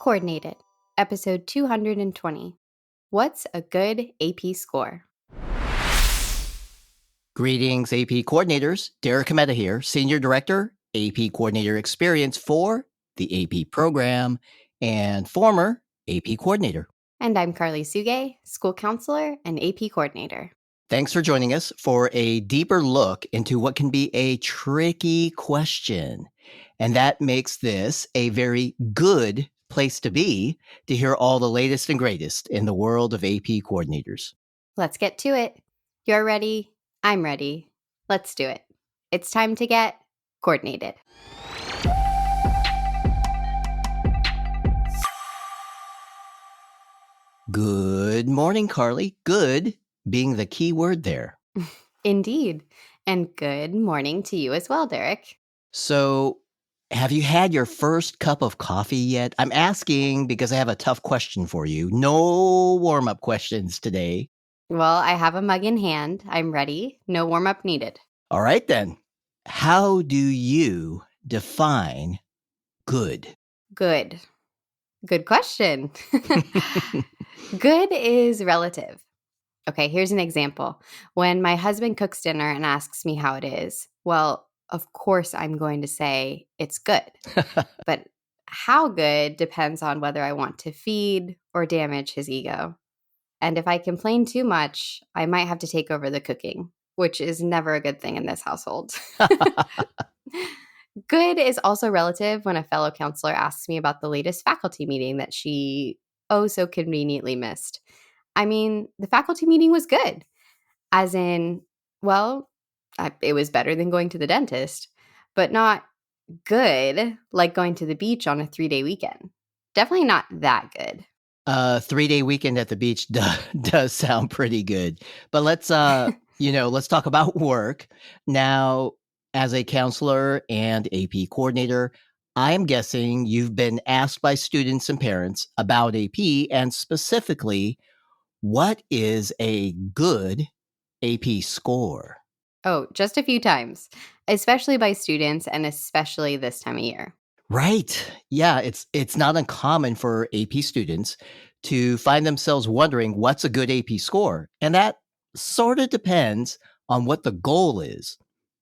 Coordinated, episode 220. What's a good AP score? Greetings, AP coordinators. Derek and Karli here, Senior Director, AP Coordinator Experience for the AP program and former AP Coordinator. And I'm Karli Suge, School Counselor and AP Coordinator. Thanks for joining us for a deeper look into what can be a tricky question. And that makes this a very good place to be to hear all the latest and greatest in the world of AP coordinators. Let's get to it. You're ready. I'm ready. Let's do it. It's time to get coordinated. Good morning, Karli. Good being the key word there. Indeed. And good morning to you as well, Derek. So, have you had your first cup of coffee yet? I'm asking because I have a tough question for you. No warm-up questions today. Well, I have a mug in hand. I'm ready. No warm-up needed. All right, then. How do you define good? Good. Good question. Good is relative. Okay, here's an example. When my husband cooks dinner and asks me how it is, well, of course I'm going to say it's good. But how good depends on whether I want to feed or damage his ego. And if I complain too much, I might have to take over the cooking, which is never a good thing in this household. Good is also relative when a fellow counselor asks me about the latest faculty meeting that she so conveniently missed. I mean, the faculty meeting was good, as in, well, it was better than going to the dentist, but not good like going to the beach on a 3-day weekend. Definitely not that good. 3-day weekend at the beach does sound pretty good. But let's talk about work. Now, as a counselor and AP coordinator, I'm guessing you've been asked by students and parents about AP, and specifically, what is a good AP score? Oh, just a few times, especially by students and especially this time of year. Right. Yeah, it's not uncommon for AP students to find themselves wondering what's a good AP score. And that sort of depends on what the goal is.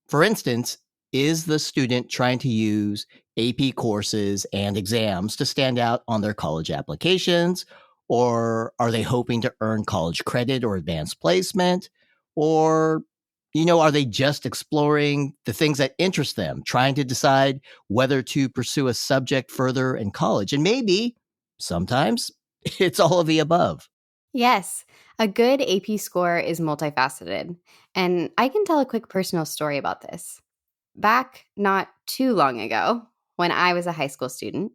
For instance, is the student trying to use AP courses and exams to stand out on their college applications? Or are they hoping to earn college credit or advanced placement? Or, are they just exploring the things that interest them, trying to decide whether to pursue a subject further in college? And maybe, sometimes, it's all of the above. Yes, a good AP score is multifaceted. And I can tell a quick personal story about this. Back not too long ago, when I was a high school student,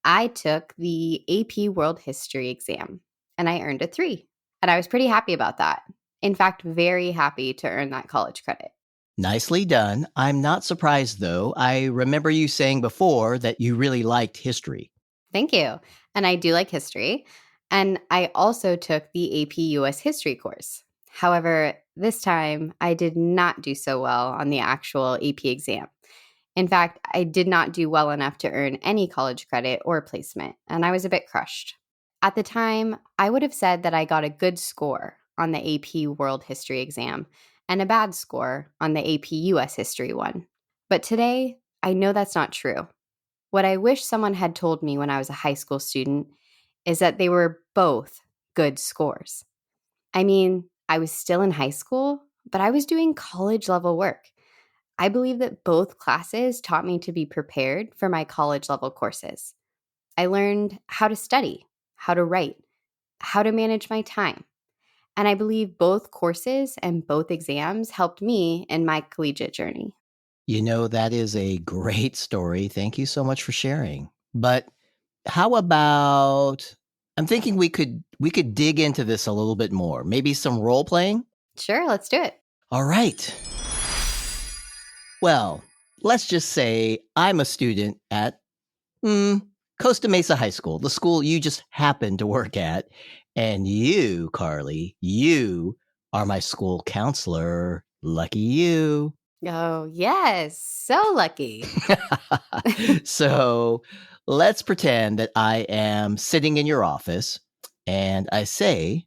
I took the AP World History exam and I earned a 3. And I was pretty happy about that. In fact, very happy to earn that college credit. Nicely done. I'm not surprised, though. I remember you saying before that you really liked history. Thank you. And I do like history. And I also took the AP US History course. However, this time I did not do so well on the actual AP exam. In fact, I did not do well enough to earn any college credit or placement, and I was a bit crushed. At the time, I would have said that I got a good score on the AP World History exam and a bad score on the AP US History one. But today, I know that's not true. What I wish someone had told me when I was a high school student is that they were both good scores. I mean, I was still in high school, but I was doing college level work. I believe that both classes taught me to be prepared for my college level courses. I learned how to study, how to write, how to manage my time. And I believe both courses and both exams helped me in my collegiate journey. That is a great story. Thank you so much for sharing. But how about, I'm thinking we could dig into this a little bit more. Maybe some role playing? Sure, let's do it. All right. Well, let's just say I'm a student at Costa Mesa High School, the school you just happen to work at. And you, Karli, you are my school counselor. Lucky you. Oh, yes. So lucky. So Let's pretend that I am sitting in your office and I say,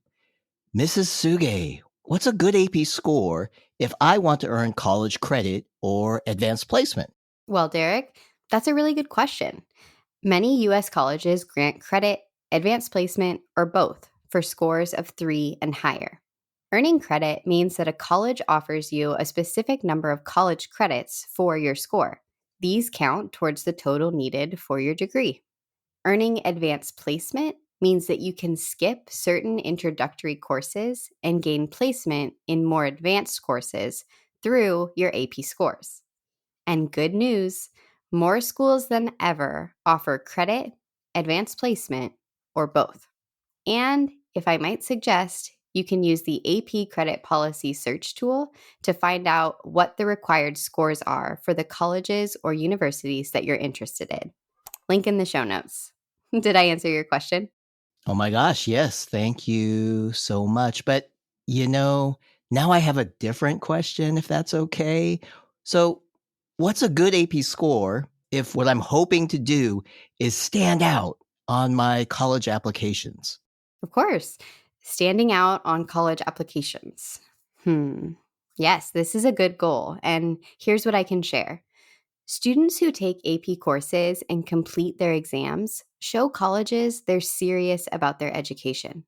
Mrs. Suge, what's a good AP score if I want to earn college credit or advanced placement? Well, Derek, that's a really good question. Many U.S. colleges grant credit, advanced placement, or both for scores of 3 and higher. Earning credit means that a college offers you a specific number of college credits for your score. These count towards the total needed for your degree. Earning advanced placement means that you can skip certain introductory courses and gain placement in more advanced courses through your AP scores. And good news, more schools than ever offer credit, advanced placement, or both. And if I might suggest, you can use the AP Credit Policy Search tool to find out what the required scores are for the colleges or universities that you're interested in. Link in the show notes. Did I answer your question? Oh my gosh, yes. Thank you so much. But, you know, now I have a different question, if that's okay. So, what's a good AP score if what I'm hoping to do is stand out on my college applications? Of course. Standing out on college applications. Yes, this is a good goal. And here's what I can share. Students who take AP courses and complete their exams show colleges they're serious about their education.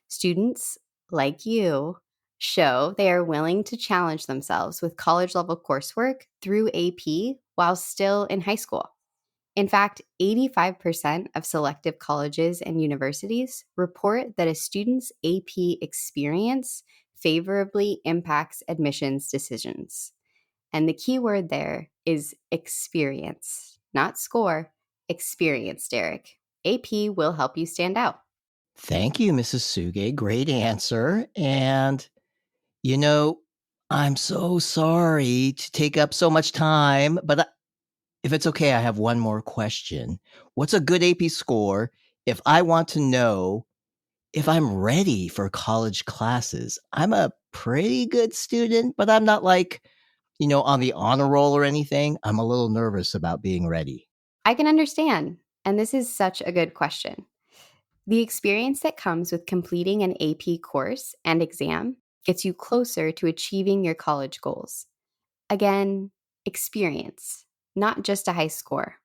Students, like you, show they are willing to challenge themselves with college level coursework through AP while still in high school. In fact, 85% of selective colleges and universities report that a student's AP experience favorably impacts admissions decisions. And the key word there is experience, not score, experience, Derek. AP will help you stand out. Thank you, Mrs. Suge. Great answer. And, you know, I'm so sorry to take up so much time, but if it's okay, I have one more question. What's a good AP score if I want to know if I'm ready for college classes? I'm a pretty good student, but I'm not like, on the honor roll or anything. I'm a little nervous about being ready. I can understand. And this is such a good question. The experience that comes with completing an AP course and exam gets you closer to achieving your college goals. Again, experience, not just a high score.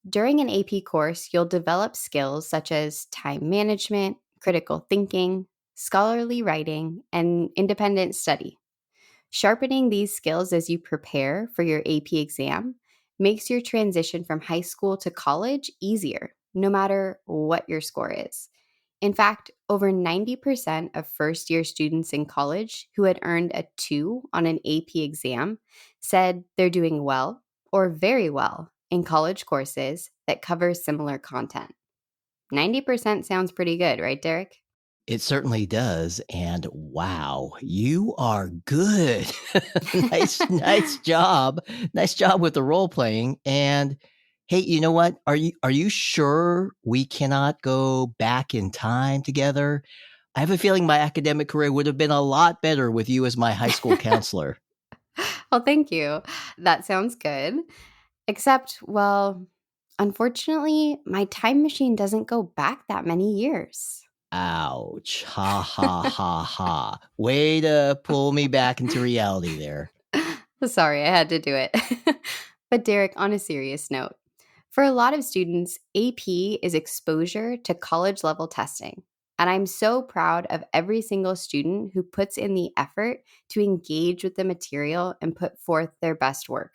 During an AP course, you'll develop skills such as time management, critical thinking, scholarly writing, and independent study. Sharpening these skills as you prepare for your AP exam makes your transition from high school to college easier, no matter what your score is. In fact, over 90% of first year students in college who had earned a 2 on an AP exam said they're doing well or very well in college courses that cover similar content. 90% sounds pretty good, right, Derek? It certainly does. And wow, you are good. Nice job. Nice job with the role playing. And hey, you know what? Are you sure we cannot go back in time together? I have a feeling my academic career would have been a lot better with you as my high school counselor. Well, thank you. That sounds good. Except, well, unfortunately, my time machine doesn't go back that many years. Ouch. Ha ha ha ha. Way to pull me back into reality there. Sorry, I had to do it. But, Derek, on a serious note, for a lot of students, AP is exposure to college level testing. And I'm so proud of every single student who puts in the effort to engage with the material and put forth their best work.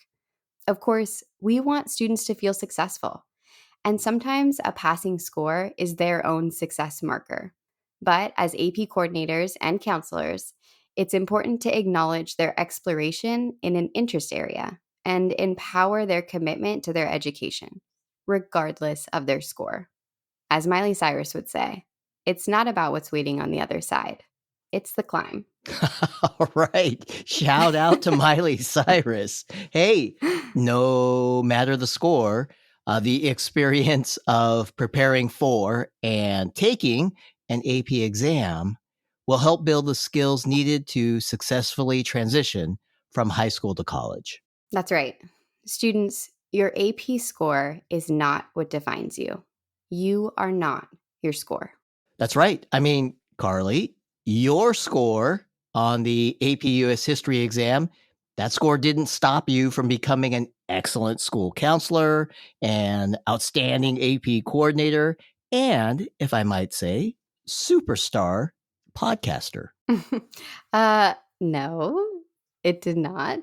Of course, we want students to feel successful. And sometimes a passing score is their own success marker. But as AP coordinators and counselors, it's important to acknowledge their exploration in an interest area and empower their commitment to their education, regardless of their score. As Miley Cyrus would say, it's not about what's waiting on the other side, it's the climb. All right. Shout out to Miley Cyrus. Hey, no matter the score, the experience of preparing for and taking an AP exam will help build the skills needed to successfully transition from high school to college. That's right. Students, Your AP score is not what defines you. You are not your score. That's right. I mean, Karli, your score on the AP US History exam, that score didn't stop you from becoming an excellent school counselor, an outstanding AP coordinator, and, if I might say, superstar podcaster. No, it did not.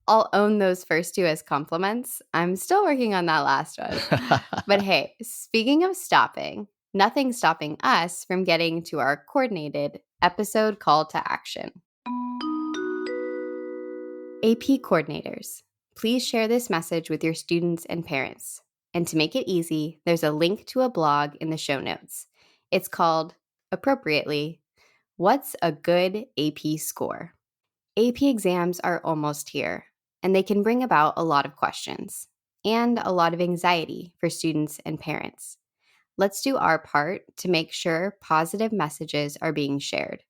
I'll own those first two as compliments. I'm still working on that last one. But hey, speaking of stopping, nothing's stopping us from getting to our coordinated episode call to action. AP coordinators, please share this message with your students and parents. And to make it easy, there's a link to a blog in the show notes. It's called, appropriately, What's a Good AP Score? AP exams are almost here, and they can bring about a lot of questions and a lot of anxiety for students and parents. Let's do our part to make sure positive messages are being shared.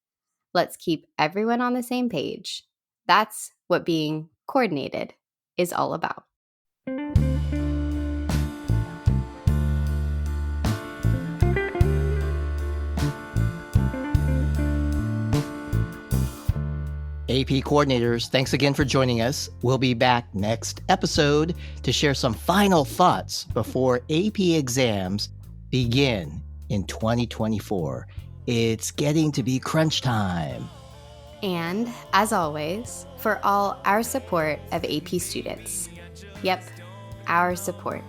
Let's keep everyone on the same page. That's what being coordinated is all about. AP coordinators, thanks again for joining us. We'll be back next episode to share some final thoughts before AP exams begin in 2024. It's getting to be crunch time. And as always, for all our support of AP students. Yep, our support.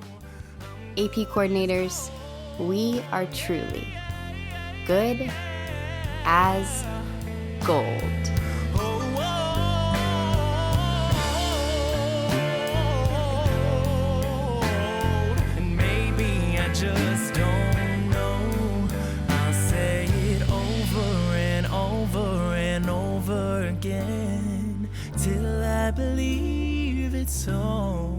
AP coordinators, we are truly good as gold. Just don't know. I'll say it over and over and over again till I believe it's so.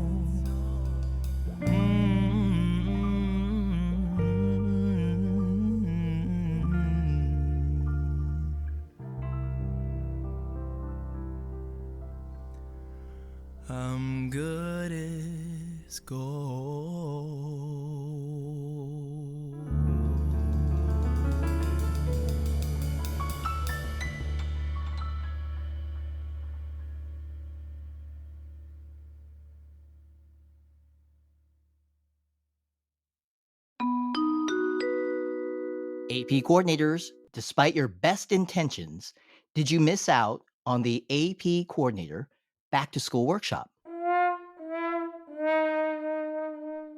I'm good as gold. AP coordinators, despite your best intentions, did you miss out on the AP coordinator back to school workshop?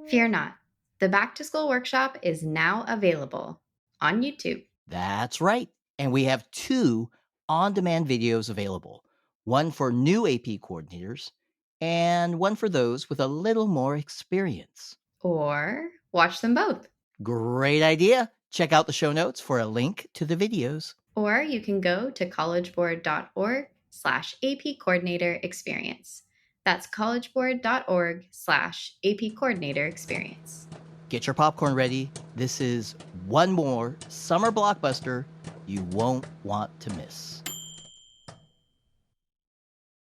Fear not. The Back to School Workshop is now available on YouTube. That's right. And we have 2 on-demand videos available. One for new AP coordinators and one for those with a little more experience. Or watch them both. Great idea. Check out the show notes for a link to the videos. Or you can go to collegeboard.org/AP Coordinator Experience. That's collegeboard.org/AP Coordinator Experience. Get your popcorn ready. This is one more summer blockbuster you won't want to miss.